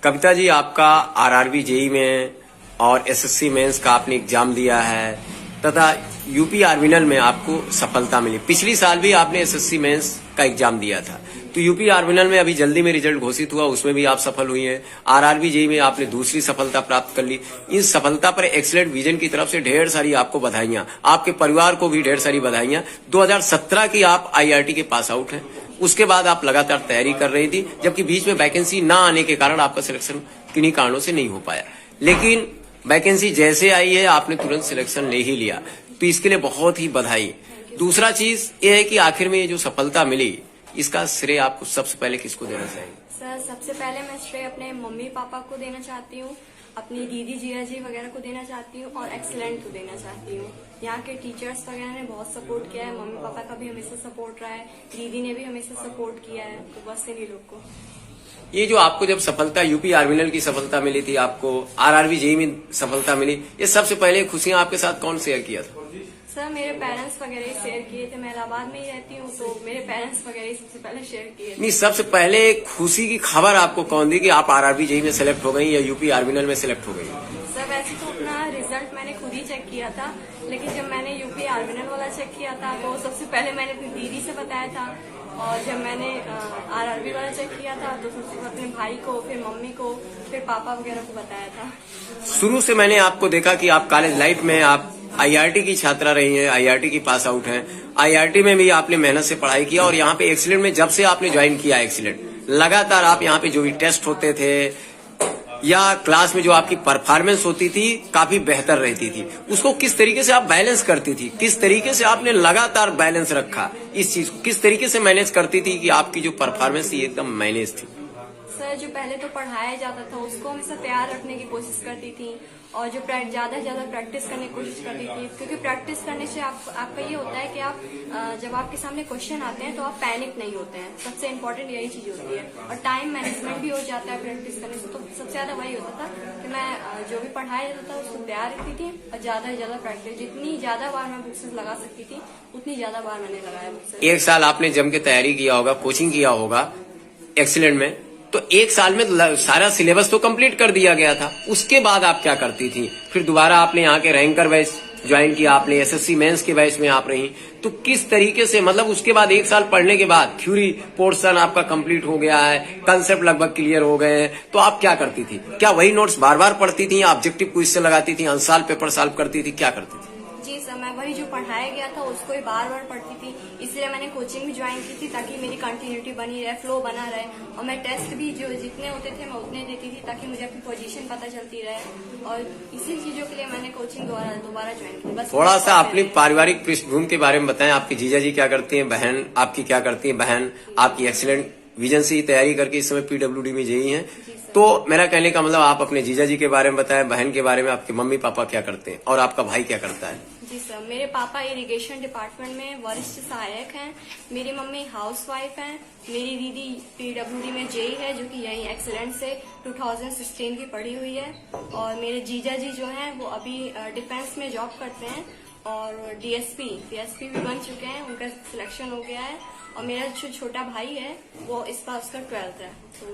कविता जी, आपका RRB JE में और एसएससी मेंस का आपने एग्जाम दिया है तथा यूपी आर्मिनल में आपको सफलता मिली। पिछली साल भी आपने एसएससी मेंस का एग्जाम दिया था, तो यूपी आर्मिनल में अभी जल्दी में रिजल्ट घोषित हुआ, उसमें भी आप सफल हुई हैं। आरआरबी जेई में आपने दूसरी सफलता प्राप्त कर ली। इन सफलता पर एक्सीलेंट विजन की तरफ से ढेर सारी आपको बधाइयां, आपके परिवार को भी ढेर सारी बधाइयां। 2017 की आप आईआईटी के पास आउट हैं, उसके बाद आप लगातार तैयारी कर रही थी, जबकि बीच में वैकेंसी ना आने के कारण आपका सिलेक्शन किन्हीं कारणों से नहीं हो पाया। लेकिन वैकेंसी जैसे आई है आपने तुरंत सिलेक्शन ले ही लिया, तो इसके लिए बहुत ही बधाई। दूसरा चीज ये है कि आखिर में ये जो सफलता मिली, इसका श्रेय आपको सबसे पहले किसको देना चाहिए? सर, सबसे पहले मैं श्रेय अपने मम्मी पापा को देना चाहती हूँ, अपनी दीदी जिया जी वगैरह को देना चाहती हूँ और एक्सीलेंट को देना चाहती हूँ। यहाँ के टीचर्स वगैरह ने बहुत सपोर्ट किया है, मम्मी पापा का भी हमेशा सपोर्ट रहा है, दीदी ने भी हमेशा सपोर्ट किया है, तो बस इन्हीं लोग को। ये जो आपको जब सफलता यूपी आर्मिनल की सफलता मिली थी, आपको आरआरबी जेई में सफलता मिली, ये सबसे पहले खुशियां आपके साथ कौन शेयर किया था? सर, मेरे पेरेंट्स वगैरह ही शेयर किए थे। मैं इलाहाबाद में ही रहती हूँ, तो मेरे पेरेंट्स वगैरह ही सबसे पहले शेयर किए थे। नहीं, सबसे पहले खुशी की खबर आपको कौन दी कि आप आरआरबी जेई में सिलेक्ट हो गई या यूपी आर्मिनल में सिलेक्ट हो गई? सर, वैसे तो अपना रिजल्ट मैंने खुद ही चेक किया था, लेकिन जब मैंने यूपी आर्मिनल वाला चेक किया था तो सबसे पहले मैंने अपनी दीदी से बताया था, और जब मैंने आरआरबी वाला चेक किया था तो सबसे पहले अपने भाई को, फिर मम्मी को, फिर पापा वगैरह को बताया था। शुरू से मैंने आपको देखा कि आप कॉलेज लाइफ में आप आईआईटी की छात्रा रही हैं, आईआईटी की पास आउट हैं। आईआईटी में भी आपने मेहनत से पढ़ाई किया और यहाँ पे एक्सीलेंट में जब से आपने ज्वाइन किया एक्सीलेंट, लगातार आप यहाँ पे जो भी टेस्ट होते थे या क्लास में जो आपकी परफॉर्मेंस होती थी काफी बेहतर रहती थी। उसको किस तरीके से आप बैलेंस करती थी, किस तरीके से आपने लगातार बैलेंस रखा इस चीज को, किस तरीके से मैनेज करती थी कि आपकी जो परफॉर्मेंस थी एकदम मैनेज थी? सर, जो पहले तो पढ़ाया जाता था उसको हमेशा तैयार रखने की कोशिश करती थी, और जो ज्यादा से ज्यादा प्रैक्टिस करने की कोशिश करती थी, क्योंकि प्रैक्टिस करने से आपका ये होता है कि आप जब आपके सामने क्वेश्चन आते हैं तो आप पैनिक नहीं होते हैं। सबसे इम्पोर्टेंट यही चीज होती है, और टाइम मैनेजमेंट भी हो जाता है प्रैक्टिस करने से। तो सबसे ज्यादा वही होता था कि मैं जो भी पढ़ाया जाता था उसको तैयार रखती थी, और ज्यादा से ज्यादा प्रैक्टिस, जितनी ज्यादा बार मैं बुक्स लगा सकती थी उतनी ज्यादा बार मैंने लगाया बुक्स। एक साल आपने जम के तैयारी किया होगा, कोचिंग किया होगा एक्सीलेंट में, तो एक साल में सारा सिलेबस तो कंप्लीट कर दिया गया था। उसके बाद आप क्या करती थी? फिर दोबारा आपने यहाँ के रैंकर बैच ज्वाइन किया, आपने एसएससी मेंस के बैच में आप रही, तो किस तरीके से, मतलब उसके बाद एक साल पढ़ने के बाद थ्योरी पोर्शन आपका कंप्लीट हो गया है, कंसेप्ट लगभग क्लियर हो गए हैं, तो आप क्या करती थी? क्या वही नोट्स बार बार पढ़ती थी या ऑब्जेक्टिव क्वेश्चन लगाती थी, अनसॉल्व पेपर सॉल्व करती थी, क्या करती थी? जी सर, मैं वही जो पढ़ाया गया था उसको ही बार बार पढ़ती थी, इसलिए मैंने कोचिंग भी ज्वाइन की थी ताकि मेरी कंटिन्यूटी बनी रहे, फ्लो बना रहे, और मैं टेस्ट भी जो जितने होते थे मैं उतने देती थी ताकि मुझे अपनी पोजीशन पता चलती रहे, और इसी चीजों के लिए मैंने कोचिंग दोबारा ज्वाइन की। बस थोड़ा सा अपनी पारिवारिक पृष्ठभूमि के बारे में बताएं। आपकी जीजा जी क्या करती हैं, बहन आपकी क्या करती है? बहन आपकी एक्सीलेंट विजन से ही तैयारी करके इस समय पीडब्ल्यूडी में जेई हैं, तो मेरा कहने का मतलब आप अपने जीजा जी के बारे में बताएं, बहन के बारे में आपके मम्मी पापा क्या करते हैं और आपका भाई क्या करता है? जी सर, मेरे पापा इरिगेशन डिपार्टमेंट में वरिष्ठ सहायक हैं, मेरी मम्मी हाउसवाइफ हैं, मेरी दीदी पीडब्ल्यूडी में जेई है जो कि यही एक्सीलेंट से 2016 की पढ़ी हुई है, और मेरे जीजा जी जो हैं वो अभी डिफेंस में जॉब करते हैं और डीएसपी भी बन चुके हैं, उनका सिलेक्शन हो गया है, और मेरा जो छोटा भाई है वो इस बार उसका 12th है।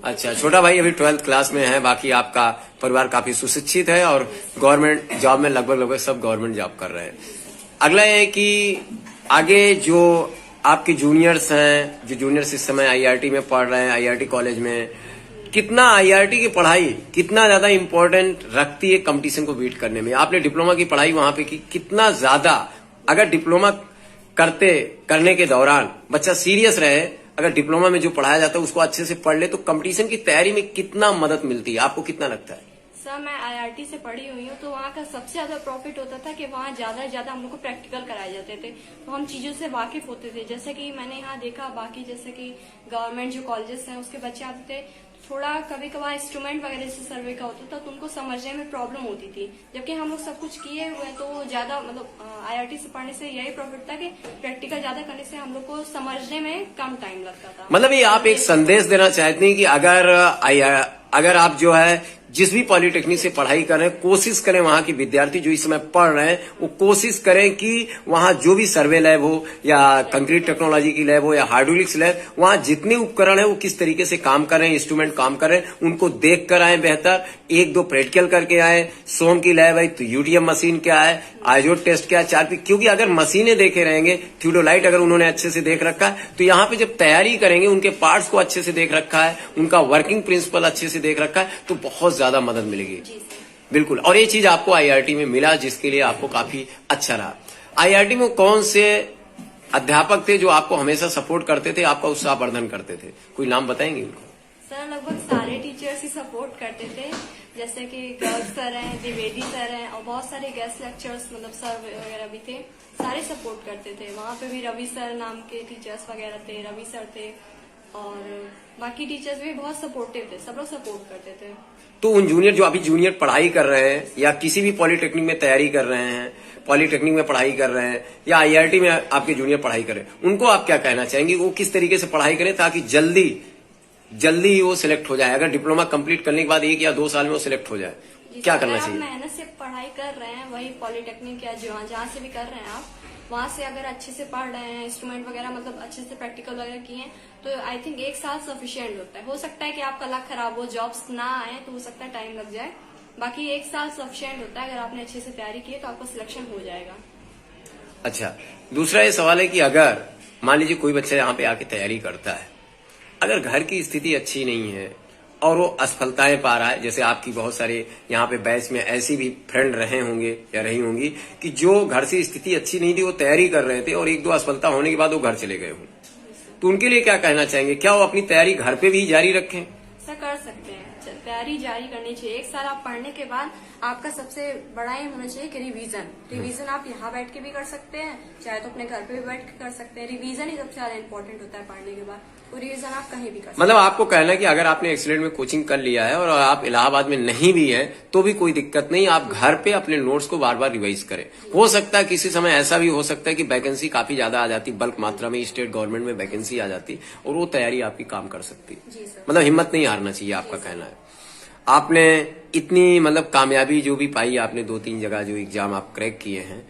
अच्छा, छोटा भाई अभी 12th क्लास में है। बाकी आपका परिवार काफी सुशिक्षित है और गवर्नमेंट जॉब में लगभग सब गवर्नमेंट जॉब कर रहे हैं। अगला है कि आगे जो आपके जूनियर्स हैं, जो जूनियर्स इस समय आईआईटी में पढ़ रहे हैं, आईआईटी कॉलेज में, कितना आईआईटी की पढ़ाई कितना ज्यादा इम्पोर्टेंट रखती है कंपटीशन को बीट करने में? आपने डिप्लोमा की पढ़ाई वहां पे की, कितना ज्यादा अगर डिप्लोमा करने के दौरान बच्चा सीरियस रहे, अगर डिप्लोमा में जो पढ़ाया जाता है उसको अच्छे से पढ़ ले, तो कंपटीशन की तैयारी में कितना मदद मिलती है? आपको कितना लगता है? सर, मैं आईआईटी से पढ़ी हुई हूँ, तो वहाँ का सबसे ज्यादा प्रॉफिट होता था कि वहाँ ज्यादा से ज्यादा हम लोग को प्रैक्टिकल कराए जाते थे, तो हम चीजों से वाकिफ होते थे। जैसे कि मैंने यहाँ देखा, बाकी जैसे कि गवर्नमेंट जो कॉलेजेस हैं उसके बच्चे आते थे, थोड़ा कभी कभार इंस्ट्रूमेंट वगैरह से सर्वे का होता था तो उनको समझने में प्रॉब्लम होती थी, जबकि हम लोग सब कुछ किए हुए हैं, तो वो ज्यादा मतलब आईआईटी से पढ़ने से यही प्रॉफिट था कि प्रैक्टिकल ज्यादा करने से हम लोग को समझने में कम टाइम लगता था। मतलब ये आप एक संदेश देना चाहते हैं कि अगर आप जो है जिस भी पॉलिटेक्निक से पढ़ाई कर रहे हैं, कोशिश करें वहां के विद्यार्थी जो इस समय पढ़ रहे हैं वो कोशिश करें कि वहां जो भी सर्वे लैब हो या कंक्रीट टेक्नोलॉजी की लैब हो या हाइड्रोलिक्स लैब, वहां जितने उपकरण है वो किस तरीके से काम कर रहे हैं, इंस्ट्रूमेंट काम कर रहे हैं, उनको देख कर आए बेहतर, 1-2 प्रैक्टिकल करके आए। सोम की लैब है तो यूटीएम मशीन क्या है, आइजोट टेस्ट क्या है, 4P, क्योंकि अगर मशीनें देखे रहेंगे, थियोडोलाइट अगर उन्होंने अच्छे से देख रखा है तो यहाँ पे जब तैयारी करेंगे उनके पार्ट्स को अच्छे से देख रखा है, उनका वर्किंग प्रिंसिपल अच्छे से देख रखा है तो बहुत ज्यादा मदद मिलेगी। बिल्कुल। और ये चीज आपको आईआईटी में मिला जिसके लिए आपको काफी अच्छा रहा। आईआईटी में कौन से अध्यापक थे जो आपको हमेशा सपोर्ट करते थे, आपका उत्साहवर्धन करते थे? कोई नाम बताएंगे उनको? सर लगभग सारे टीचर्स ही सपोर्ट करते थे, जैसे कि गर्ग सर हैं, द्विवेदी सर हैं और बहुत सारे गेस्ट लेक्चर्स मतलब सर वगैरह भी थे, सारे सपोर्ट करते थे। वहाँ पे भी रवि सर नाम के टीचर्स वगैरह थे, रवि सर थे और बाकी टीचर्स भी बहुत सपोर्टिव थे, सब लोग सपोर्ट करते थे। तो उन जूनियर जो अभी जूनियर पढ़ाई कर रहे हैं या किसी भी पॉलिटेक्निक में तैयारी कर रहे हैं, पॉलिटेक्निक में पढ़ाई कर रहे हैं या आईआईटी में आपके जूनियर पढ़ाई कर रहे हैं, उनको आप क्या कहना चाहेंगे? वो किस तरीके से पढ़ाई करें ताकि जल्दी वो सिलेक्ट हो जाए? अगर डिप्लोमा कंप्लीट करने के बाद 1 या 2 साल में वो सिलेक्ट हो जाए, क्या करना चाहिए? मेहनत से पढ़ाई कर रहे हैं, वही पॉलिटेक्निक या जहाँ से भी कर रहे हैं आप, वहाँ से अगर अच्छे से पढ़ रहे हैं, इंस्ट्रूमेंट वगैरह मतलब अच्छे से प्रैक्टिकल वगैरह किए हैं तो आई थिंक 1 साल सफिशिएंट होता है। हो सकता है कि आपका लक खराब हो, जॉब्स ना आए तो हो सकता है टाइम लग जाए, बाकी 1 साल सफिशिएंट होता है। अगर आपने अच्छे से तैयारी की है तो आपका सिलेक्शन हो जाएगा। अच्छा, दूसरा ये सवाल है कि अगर मान लीजिए कोई बच्चा यहाँ पे आके तैयारी करता है, अगर घर की स्थिति अच्छी नहीं है और वो असफलताएं पा रहा है, जैसे आपकी बहुत सारे यहाँ पे बैच में ऐसी भी फ्रेंड रहे होंगे या रही होंगी कि जो घर से स्थिति अच्छी नहीं थी, वो तैयारी कर रहे थे और 1-2 असफलता होने के बाद वो घर चले गए हों, तो उनके लिए क्या कहना चाहेंगे? क्या वो अपनी तैयारी घर पे भी जारी रखें? सर कर सकते हैं, तैयारी जारी करनी चाहिए। 1 साल आप पढ़ने के बाद आपका सबसे बड़ा एम होना चाहिए कि रिवीजन आप यहाँ बैठ के भी कर सकते हैं, चाहे तो अपने घर पे भी बैठ के कर सकते हैं। रिवीजन ही सबसे ज्यादा इम्पोर्टेंट होता है पढ़ने के बाद, वो रिवीजन आप कहीं भी कर सकते हैं। मतलब आपको कहना है कि अगर आपने एक्सीलेंट में कोचिंग कर लिया है और आप इलाहाबाद में नहीं भी है तो भी कोई दिक्कत नहीं, आप घर पे अपने नोट्स को बार बार रिवाइज करें। हो सकता है किसी समय ऐसा भी हो सकता है कि वैकेंसी काफी ज्यादा आ जाती, बल्क मात्रा में स्टेट गवर्नमेंट में वैकेंसी आ जाती और वो तैयारी आपकी काम कर सकती। मतलब हिम्मत नहीं हारना चाहिए, आपका कहना है। आपने इतनी मतलब कामयाबी जो भी पाई, आपने 2-3 जगह जो एग्जाम आप क्रैक किए हैं,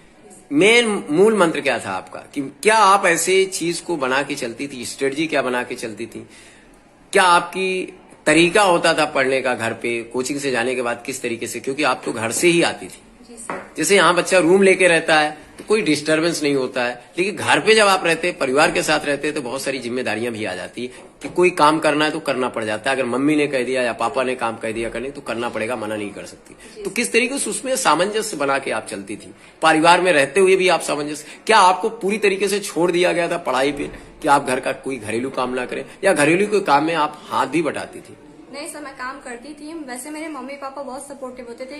मेन मूल मंत्र क्या था आपका? कि क्या आप ऐसे चीज को बना के चलती थी, स्ट्रेटजी क्या बना के चलती थी? क्या आपकी तरीका होता था पढ़ने का घर पे, कोचिंग से जाने के बाद किस तरीके से? क्योंकि आप तो घर से ही आती थी। जैसे यहाँ बच्चा रूम लेके रहता है तो कोई डिस्टरबेंस नहीं होता है, लेकिन घर पे जब आप रहते, परिवार के साथ रहते तो बहुत सारी जिम्मेदारियां भी आ जाती है कि कोई काम करना है तो करना पड़ जाता है। अगर मम्मी ने कह दिया या पापा ने काम कह दिया करने तो करना पड़ेगा, मना नहीं कर सकती। तो किस तरीके से उसमें सामंजस्य बना के आप चलती थी? परिवार में रहते हुए भी आप सामंजस्य, क्या आपको पूरी तरीके से छोड़ दिया गया था पढ़ाई पे कि आप घर का कोई घरेलू काम ना करें या घरेलू कोई काम में आप हाथ भी बटाती थी? नहीं सर, मैं काम करती थी। वैसे मेरे मम्मी पापा बहुत सपोर्टिव होते थे।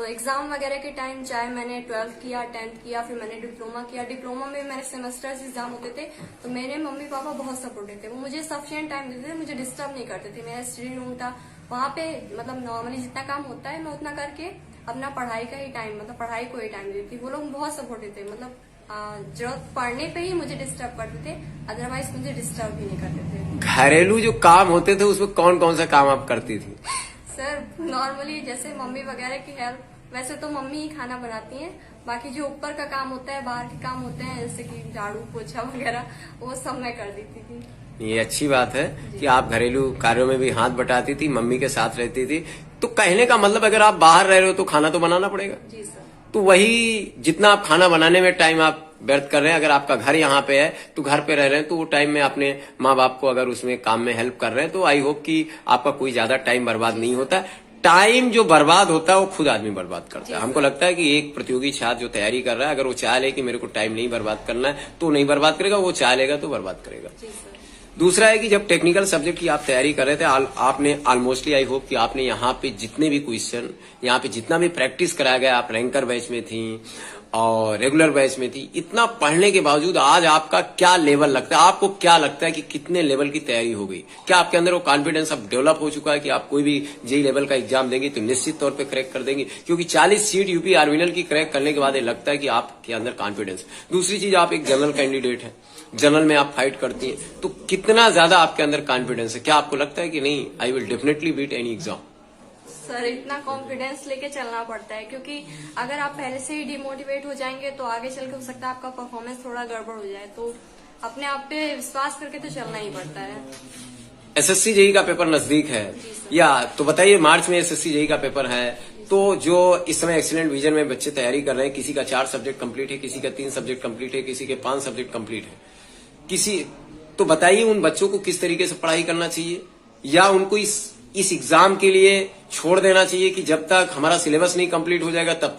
एग्जाम वगैरह के टाइम, चाहे मैंने 12th किया, 10th किया, फिर मैंने डिप्लोमा किया, डिप्लोमा में मेरे सेमेस्टर्स एग्जाम होते थे तो मेरे मम्मी पापा बहुत सपोर्टिव थे। वो मुझे सफिशिएंट टाइम देते थे, मुझे डिस्टर्ब नहीं करते थे। मेरा स्टडी रूम था, वहाँ पे मतलब नॉर्मली जितना काम होता है मैं उतना करके अपना पढ़ाई का ही टाइम, मतलब पढ़ाई को ही टाइम देती थी। वो लोग बहुत सपोर्टिव थे, मतलब जरूरत पढ़ने पे ही मुझे डिस्टर्ब करते थे, अदरवाइज मुझे डिस्टर्ब भी नहीं करते थे। घरेलू जो काम होते थे उसमें कौन कौन सा काम आप करती थी? सर नॉर्मली जैसे मम्मी वगैरह की हेल्प, वैसे तो मम्मी ही खाना बनाती हैं, बाकी जो ऊपर का काम होता है, बाहर के काम होते हैं जैसे कि झाड़ू पोछा वगैरह, वो सब मैं कर देती थी। ये अच्छी बात है कि आप घरेलू कार्यों में भी हाथ बटाती थी, मम्मी के साथ रहती थी। तो कहने का मतलब अगर आप बाहर रह रहे हो तो खाना तो बनाना पड़ेगा। जी सर। तो वही जितना आप खाना बनाने में टाइम आप व्यर्थ कर रहे हैं, अगर आपका घर यहाँ पे है तो घर पे रह रहे हैं तो वो टाइम में अपने माँ बाप को अगर उसमें काम में हेल्प कर रहे हैं तो आई होप कि आपका कोई ज्यादा टाइम बर्बाद नहीं होता। टाइम जो बर्बाद होता है वो खुद आदमी बर्बाद करता है। हमको लगता है कि एक प्रतियोगी छात्र जो तैयारी कर रहा है, अगर वो चाह ले कि मेरे को टाइम नहीं बर्बाद करना है तो नहीं बर्बाद करेगा, वो चाह लेगा तो बर्बाद करेगा। दूसरा है कि जब टेक्निकल सब्जेक्ट की आप तैयारी कर रहे थे, आपने ऑलमोस्टली आई होप कि आपने यहाँ पे जितने भी क्वेश्चन, यहाँ पे जितना भी प्रैक्टिस कराया गया, आप रैंकर बैच में थी और रेगुलर बैच में थी, इतना पढ़ने के बावजूद आज आपका क्या लेवल लगता है? आपको क्या लगता है कि कितने लेवल की तैयारी हो गई? क्या आपके अंदर वो कॉन्फिडेंस अब डेवलप हो चुका है कि आप कोई भी जेई लेवल का एग्जाम देंगे तो निश्चित तौर पे क्रैक कर देंगे? क्योंकि 40 सीट यूपी आर्विनल की क्रैक करने के बाद ये लगता है कि आपके अंदर कॉन्फिडेंस। दूसरी चीज, आप एक जनरल कैंडिडेट है, जनरल में आप फाइट करती हैं, तो कितना ज्यादा आपके अंदर कॉन्फिडेंस है? क्या आपको लगता है कि नहीं, I will definitely beat any exam? Sir इतना कॉन्फिडेंस लेके चलना पड़ता है, क्योंकि अगर आप पहले से ही डिमोटिवेट हो जाएंगे तो आगे चल के हो सकता है आपका परफॉर्मेंस थोड़ा गड़बड़ हो जाए। तो अपने आप पे विश्वास करके तो चलना ही पड़ता है। एसएससी जेई का पेपर नजदीक है या तो बताइए, मार्च में एसएससी जेई का पेपर है, तो जो इस समय एक्सीलेंट विजन में बच्चे तैयारी कर रहे हैं, किसी का 4 सब्जेक्ट कंप्लीट है, किसी का 3 सब्जेक्ट कंप्लीट है, किसी के 5 सब्जेक्ट कंप्लीट है, किसी तो बताइए उन बच्चों को किस तरीके से पढ़ाई करना चाहिए, या उनको इस एग्जाम के लिए छोड़ देना चाहिए कि जब तक हमारा सिलेबस नहीं कंप्लीट हो जाएगा तब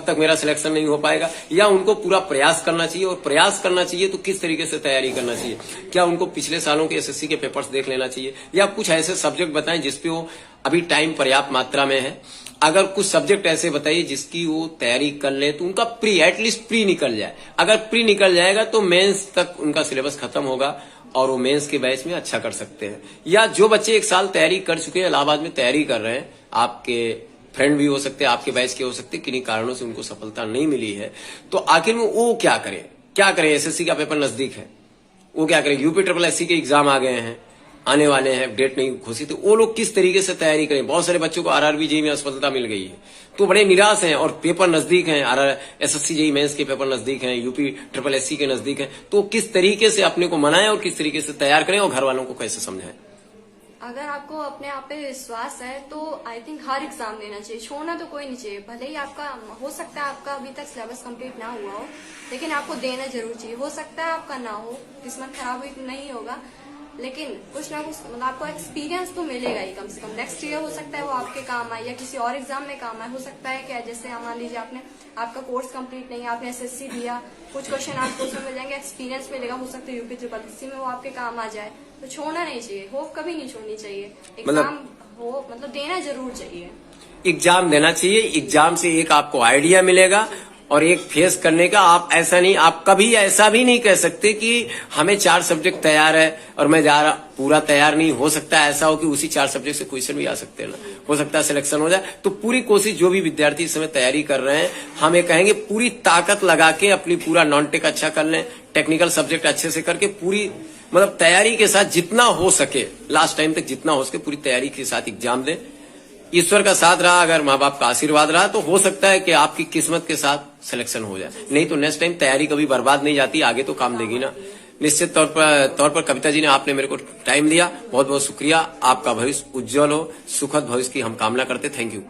तक मेरा सिलेक्शन नहीं हो पाएगा, या उनको पूरा प्रयास करना चाहिए, और प्रयास करना चाहिए तो किस तरीके से तैयारी करना चाहिए? क्या उनको पिछले सालों के एसएससी के पेपर्स देख लेना चाहिए, या कुछ ऐसे सब्जेक्ट बताएं जिसपे वो अभी टाइम पर्याप्त मात्रा में है? अगर कुछ सब्जेक्ट ऐसे बताइए जिसकी वो तैयारी कर ले तो उनका एटलीस्ट प्री निकल जाए। अगर प्री निकल जाएगा तो मेंस तक उनका सिलेबस खत्म होगा और वो मेंस के बैच में अच्छा कर सकते हैं। या जो बच्चे 1 साल तैयारी कर चुके हैं, इलाहाबाद में तैयारी कर रहे हैं, आपके फ्रेंड भी हो सकते हैं, आपके बैच के हो सकते हैं, किन्हीं कारणों से उनको सफलता नहीं मिली है, तो आखिर में वो क्या करें? एसएससी का पेपर नजदीक है, वो क्या करें? यूपी ट्रिपल एससी के एग्जाम आ गए हैं, आने वाले हैं, डेट नहीं घोषित, तो वो लोग किस तरीके से तैयारी करें? बहुत सारे बच्चों को आरआरबी जेईई में असफलता मिल गई है, तो बड़े निराश हैं, और पेपर नजदीक हैं, एसएससी जेईई मेंस के पेपर नजदीक हैं, यूपी ट्रिपल एससी के नजदीक हैं, तो किस तरीके से अपने को मनाएं और किस तरीके से तैयार करें, और घर वालों को कैसे समझाएं? अगर आपको अपने आप पे विश्वास है तो आई थिंक हर एग्जाम देना चाहिए, छोड़ना तो कोई नहीं चाहिए। भले ही आपका हो सकता है आपका अभी तक सिलेबस कंप्लीट ना हुआ हो, लेकिन आपको देना जरूर चाहिए। हो सकता है आपका ना हो, किस्मत खराब हुई नहीं होगा, लेकिन कुछ ना कुछ मतलब आपको एक्सपीरियंस तो मिलेगा ही कम से कम। नेक्स्ट ईयर हो सकता है वो आपके काम आए, या किसी और एग्जाम में काम आए। हो सकता है क्या, जैसे मान लीजिए आपका कोर्स कंप्लीट नहीं है, आपने एसएससी दिया, कुछ क्वेश्चन आपको उसमें मिल जाएंगे, एक्सपीरियंस मिलेगा, हो सकता है यूपी ट्रिपल एससी में वो आपके काम आ जाए। तो छोड़ना नहीं चाहिए, होप कभी नहीं छोड़नी चाहिए। एग्जाम हो मतलब देना जरूर चाहिए, एग्जाम देना चाहिए। एग्जाम से एक आपको आइडिया मिलेगा और एक फेस करने का। आप कभी ऐसा भी नहीं कह सकते कि हमें 4 सब्जेक्ट तैयार है और मैं जा रहा, पूरा तैयार नहीं। हो सकता है ऐसा हो कि उसी 4 सब्जेक्ट से क्वेश्चन भी आ सकते हैं ना, हो सकता है सिलेक्शन हो जाए। तो पूरी कोशिश, जो भी विद्यार्थी इस समय तैयारी कर रहे हैं, हम ये कहेंगे पूरी ताकत लगा के अपनी पूरा नॉन टेक अच्छा कर लें, टेक्निकल सब्जेक्ट अच्छे से करके पूरी मतलब तैयारी के साथ जितना हो सके, लास्ट टाइम तक जितना हो सके पूरी तैयारी के साथ एग्जाम दें। ईश्वर का साथ रहा, अगर माँ बाप का आशीर्वाद रहा, तो हो सकता है कि आपकी किस्मत के साथ सिलेक्शन हो जाए। नहीं तो नेक्स्ट टाइम तैयारी कभी बर्बाद नहीं जाती, आगे तो काम देगी ना। निश्चित तौर पर कविता जी ने, आपने मेरे को टाइम दिया, बहुत बहुत शुक्रिया। आपका भविष्य उज्जवल हो, सुखद भविष्य की हम कामना करते। Thank you.